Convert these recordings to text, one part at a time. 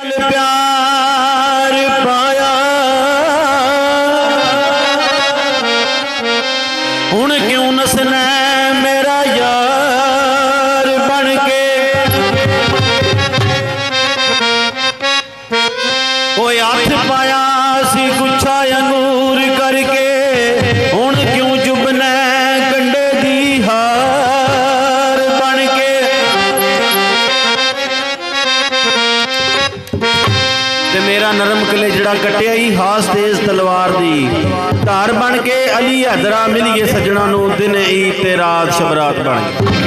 प्यार पाया हुण क्यों नसना मेरा यार बन के। ओ हथ पाया सी गुच्छा अंगूर करके हुण क्यों चुभना गंडे दी हार बन के। ते मेरा नरम कलेजड़ा कटिया ही हास तेज तलवार दी धार बन के अली हैदरा मिलिए सजना नू दिन ईद ते रात शबरात बन गई।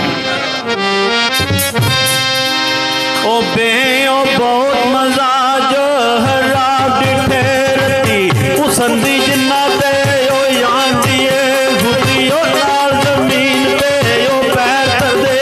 ओ बे ओ बहुत मजा जो हरा डिठे रती उसंदी जिन्ना ते ओ यान दिए गुटी ओ लाल जमीन पे ओ पैर कर दे।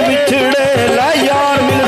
बिछड़े ला यार मिल